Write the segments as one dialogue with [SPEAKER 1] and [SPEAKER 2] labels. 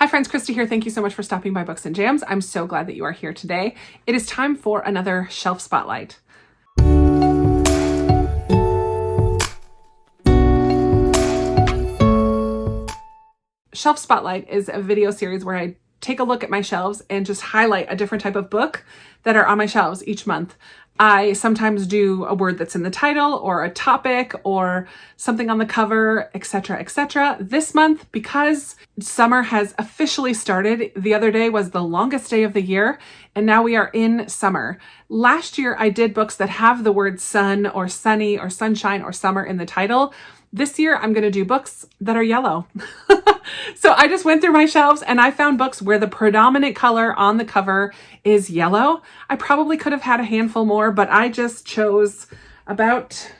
[SPEAKER 1] Hi friends, Krista here. Thank you so much for stopping by Books and Jams. I'm so glad that you are here today. It is time for another shelf spotlight. Shelf Spotlight is a video series where I take a look at my shelves and just highlight a different type of book that are on my shelves each month. I sometimes do a word that's in the title or a topic or something on the cover, etc., etc. This month, because summer has officially started, the other day was the longest day of the year, and now we are in summer. Last year, I did books that have the word sun or sunny or sunshine or summer in the title. This year, I'm going to do books that are yellow. So I just went through my shelves and I found books where the predominant color on the cover is yellow. I probably could have had a handful more, but I just chose about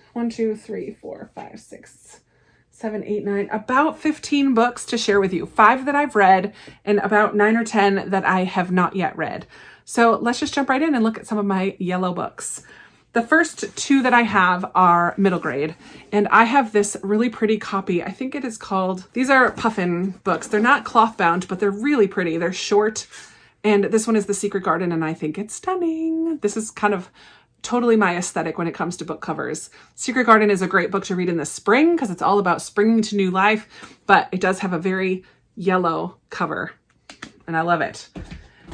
[SPEAKER 1] about 15 books to share with you. 5 that I've read and about 9 or 10 that I have not yet read. So let's just jump right in and look at some of my yellow books. The first 2 that I have are middle grade, and I have this really pretty copy. I think it is called, these are puffin books. They're not cloth bound, but they're really pretty. They're short, and this one is The Secret Garden, and I think it's stunning. This is kind of totally my aesthetic when it comes to book covers. Secret Garden is a great book to read in the spring because it's all about springing to new life, but it does have a very yellow cover, and I love it.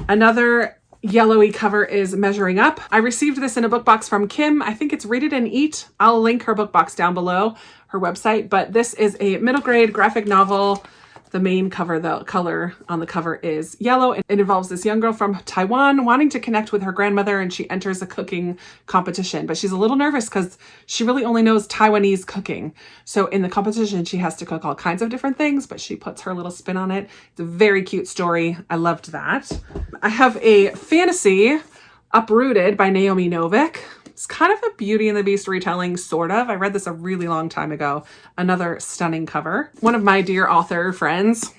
[SPEAKER 1] Another yellowy cover is Measuring Up. I received this in a book box from Kim. I think it's Read It and Eat. I'll link her book box down below, her website, but this is a middle grade graphic novel. The main cover, the color on the cover is yellow. It involves this young girl from Taiwan wanting to connect with her grandmother, and she enters a cooking competition, but she's a little nervous because she really only knows Taiwanese cooking. So in the competition, she has to cook all kinds of different things, but she puts her little spin on it. It's a very cute story. I loved that. I have a fantasy, Uprooted by Naomi Novik. It's kind of a Beauty and the Beast retelling, sort of. I read this a really long time ago. Another stunning cover. One of my dear author friends,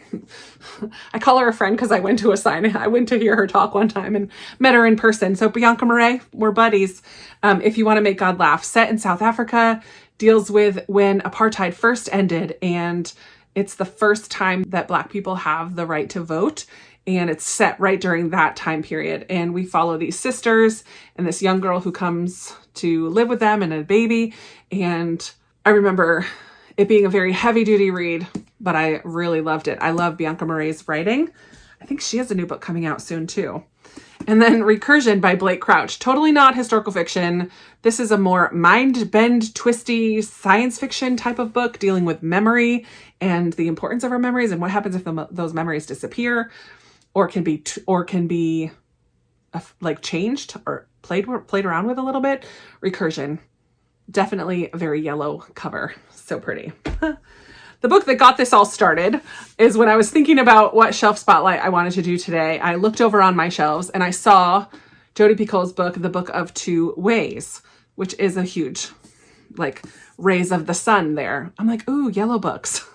[SPEAKER 1] I call her a friend because I went to hear her talk one time and met her in person. So Bianca Murray, we're buddies. If You Want to Make God Laugh, set in South Africa, deals with when apartheid first ended, and it's the first time that Black people have the right to vote. And it's set right during that time period. And we follow these sisters and this young girl who comes to live with them and a baby. And I remember it being a very heavy duty read, but I really loved it. I love Bianca Murray's writing. I think she has a new book coming out soon too. And then Recursion by Blake Crouch. Totally not historical fiction. This is a more mind-bend, twisty science fiction type of book dealing with memory and the importance of our memories and what happens if those memories disappear. Or can be like changed or played around with a little bit. Recursion, definitely a very yellow cover. So pretty. The book that got this all started is when I was thinking about what shelf spotlight I wanted to do today. I looked over on my shelves and I saw Jodi Picoult's book, The Book of Two Ways, which is a huge, like, rays of the sun there. I'm like, ooh, yellow books.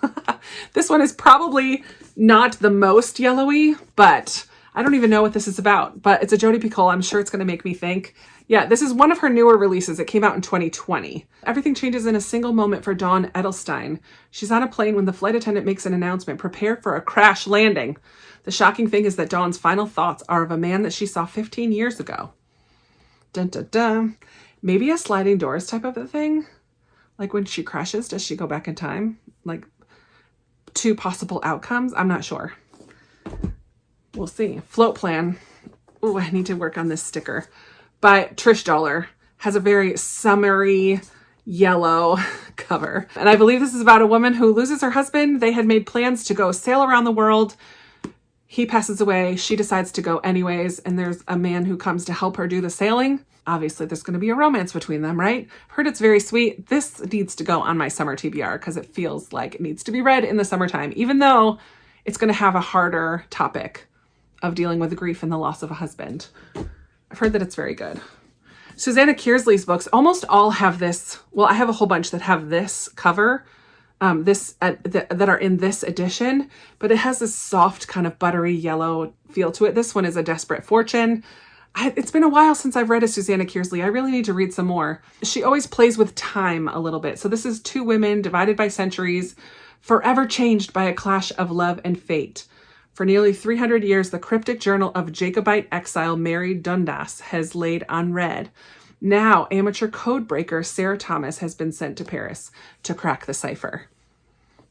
[SPEAKER 1] This one is probably not the most yellowy, but I don't even know what this is about. But it's a Jodi Picoult. I'm sure it's going to make me think. Yeah, this is one of her newer releases. It came out in 2020. Everything changes in a single moment for Dawn Edelstein. She's on a plane when the flight attendant makes an announcement. Prepare for a crash landing. The shocking thing is that Dawn's final thoughts are of a man that she saw 15 years ago. Dun, dun, dun. Maybe a sliding doors type of a thing. Like when she crashes, does she go back in time? Like 2 possible outcomes? I'm not sure. We'll see. Float Plan. Oh, I need to work on this sticker. By Trish Dollar. Has a very summery yellow cover. And I believe this is about a woman who loses her husband. They had made plans to go sail around the world. He passes away. She decides to go anyways. And there's a man who comes to help her do the sailing. Obviously, there's going to be a romance between them, right? I've heard it's very sweet. This needs to go on my summer TBR because it feels like it needs to be read in the summertime, even though it's going to have a harder topic of dealing with the grief and the loss of a husband. I've heard that it's very good. Susanna Kearsley's books almost all have this. Well, I have a whole bunch that have this cover, that are in this edition, but it has this soft kind of buttery yellow feel to it. This one is A Desperate Fortune. It's been a while since I've read a Susanna Kearsley. I really need to read some more. She always plays with time a little bit. So this is 2 women divided by centuries, forever changed by a clash of love and fate. For nearly 300 years, the cryptic journal of Jacobite exile Mary Dundas has laid unread. Now, amateur code breaker Sarah Thomas has been sent to Paris to crack the cipher.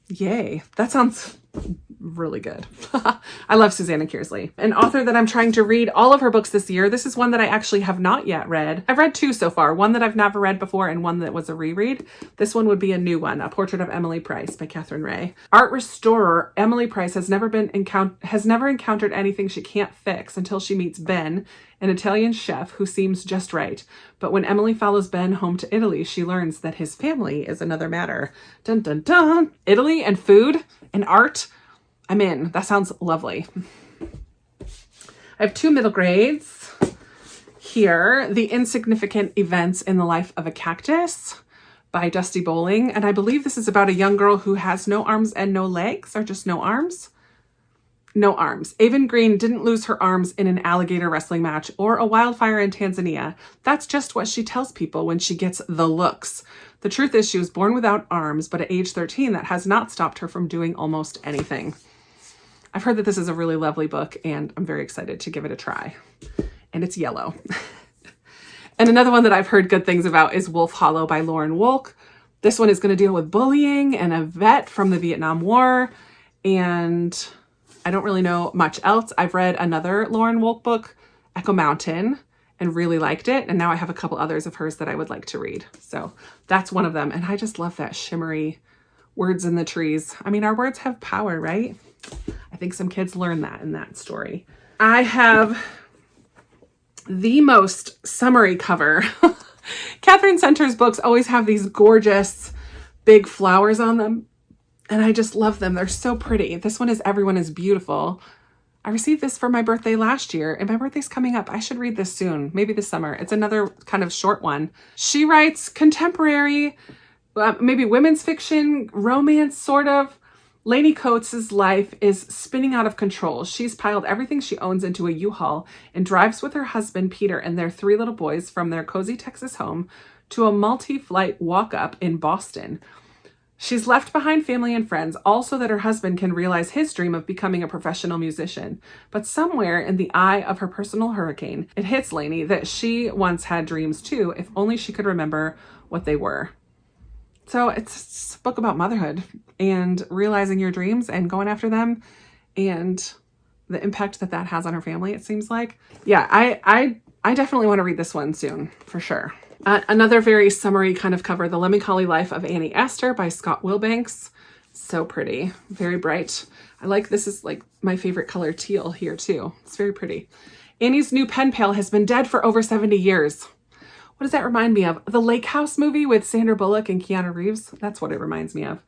[SPEAKER 1] Yay, that sounds really good. I love Susanna Kearsley, an author that I'm trying to read all of her books this year. This is one that I actually have not yet read. I've read 2 so far, one that I've never read before and one that was a reread. This one would be a new one, A Portrait of Emily Price by Catherine Ray. Art restorer Emily Price has never encountered anything she can't fix until she meets Ben, an Italian chef who seems just right. But when Emily follows Ben home to Italy, she learns that his family is another matter. Dun dun dun. Italy and food and art. I'm in. That sounds lovely. I have 2 middle grades here. The Insignificant Events in the Life of a Cactus by Dusty Bowling. And I believe this is about a young girl who has no arms and no legs, or just no arms. No arms. Avon Green didn't lose her arms in an alligator wrestling match or a wildfire in Tanzania. That's just what she tells people when she gets the looks. The truth is she was born without arms, but at age 13, that has not stopped her from doing almost anything. I've heard that this is a really lovely book, and I'm very excited to give it a try. And it's yellow. And another one that I've heard good things about is Wolf Hollow by Lauren Wolk. This one is going to deal with bullying and a vet from the Vietnam War. And I don't really know much else. I've read another Lauren Wolk book, Echo Mountain, and really liked it. And now I have a couple others of hers that I would like to read. So that's one of them. And I just love that shimmery words in the trees. I mean, our words have power, right? I think some kids learn that in that story. I have the most summery cover. Catherine Center's books always have these gorgeous big flowers on them. And I just love them. They're so pretty. This one is Everyone is Beautiful. I received this for my birthday last year, and my birthday's coming up. I should read this soon, maybe this summer. It's another kind of short one. She writes contemporary, maybe women's fiction, romance, sort of. Lainey Coates' life is spinning out of control. She's piled everything she owns into a U-Haul and drives with her husband, Peter, and their 3 little boys from their cozy Texas home to a multi-flight walk-up in Boston. She's left behind family and friends, all so that her husband can realize his dream of becoming a professional musician. But somewhere in the eye of her personal hurricane, it hits Lainey that she once had dreams too, if only she could remember what they were. So it's a book about motherhood and realizing your dreams and going after them and the impact that that has on her family, it seems like. Yeah, I definitely want to read this one soon, for sure. Another very summery kind of cover, The Melancholy Life of Annie Astor by Scott Wilbanks. So pretty, very bright. This is like my favorite color, teal, here too. It's very pretty. Annie's new pen pal has been dead for over 70 years. What does that remind me of? The Lake House movie with Sandra Bullock and Keanu Reeves? That's what it reminds me of.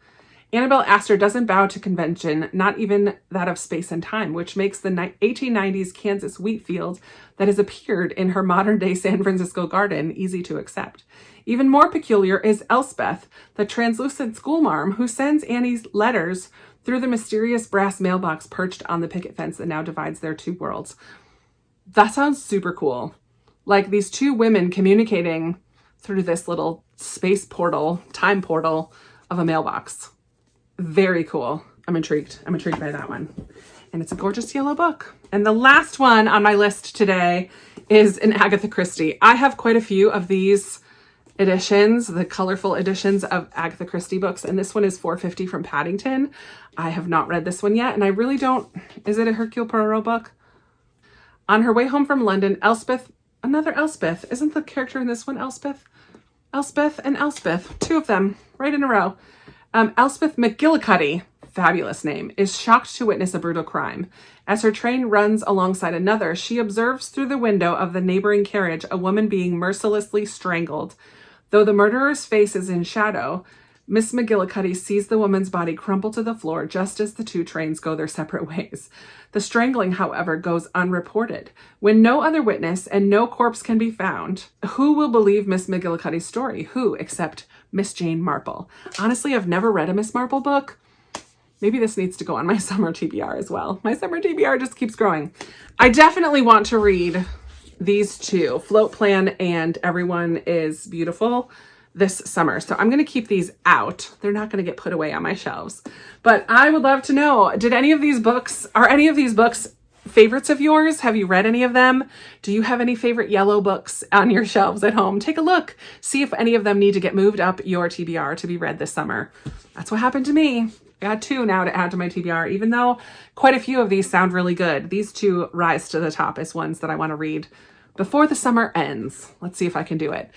[SPEAKER 1] Annabelle Astor doesn't bow to convention, not even that of space and time, which makes the 1890s Kansas wheat field that has appeared in her modern-day San Francisco garden easy to accept. Even more peculiar is Elspeth, the translucent schoolmarm who sends Annie's letters through the mysterious brass mailbox perched on the picket fence that now divides their 2 worlds. That sounds super cool. Like these 2 women communicating through this little space portal, time portal of a mailbox. Very cool. I'm intrigued. I'm intrigued by that one. And it's a gorgeous yellow book. And the last one on my list today is an Agatha Christie. I have quite a few of these editions, the colorful editions of Agatha Christie books. And this one is $4.50 from Paddington. I have not read this one yet. And I really don't, is it a Hercule Poirot book? On her way home from London, Elspeth, another Elspeth. Isn't the character in this one Elspeth? Elspeth and Elspeth, 2 of them right in a row. Elspeth McGillicuddy, fabulous name, is shocked to witness a brutal crime. As her train runs alongside another, she observes through the window of the neighboring carriage a woman being mercilessly strangled. Though the murderer's face is in shadow, Miss McGillicuddy sees the woman's body crumple to the floor just as the 2 trains go their separate ways. The strangling, however, goes unreported. When no other witness and no corpse can be found, who will believe Miss McGillicuddy's story? Who, except Miss Jane Marple? Honestly, I've never read a Miss Marple book. Maybe this needs to go on my summer TBR as well. My summer TBR just keeps growing. I definitely want to read these 2, Float Plan and Everyone is Beautiful. this summer. So I'm going to keep these out. They're not going to get put away on my shelves. But I would love to know, are any of these books favorites of yours? Have you read any of them? Do you have any favorite yellow books on your shelves at home? Take a look. See if any of them need to get moved up your TBR to be read this summer. That's what happened to me. I got 2 now to add to my TBR, even though quite a few of these sound really good. These 2 rise to the top as ones that I want to read before the summer ends. Let's see if I can do it.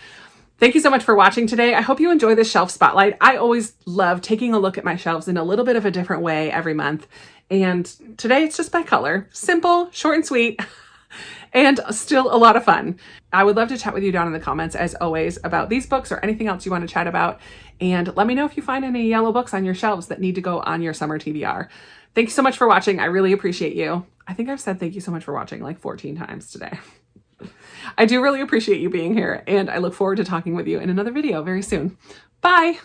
[SPEAKER 1] Thank you so much for watching today. I hope you enjoy this shelf spotlight. I always love taking a look at my shelves in a little bit of a different way every month. And today it's just by color. Simple, short and sweet, and still a lot of fun. I would love to chat with you down in the comments, as always, about these books or anything else you want to chat about. And let me know if you find any yellow books on your shelves that need to go on your summer TBR. Thank you so much for watching. I really appreciate you. I think I've said thank you so much for watching like 14 times today. I do really appreciate you being here, and I look forward to talking with you in another video very soon. Bye!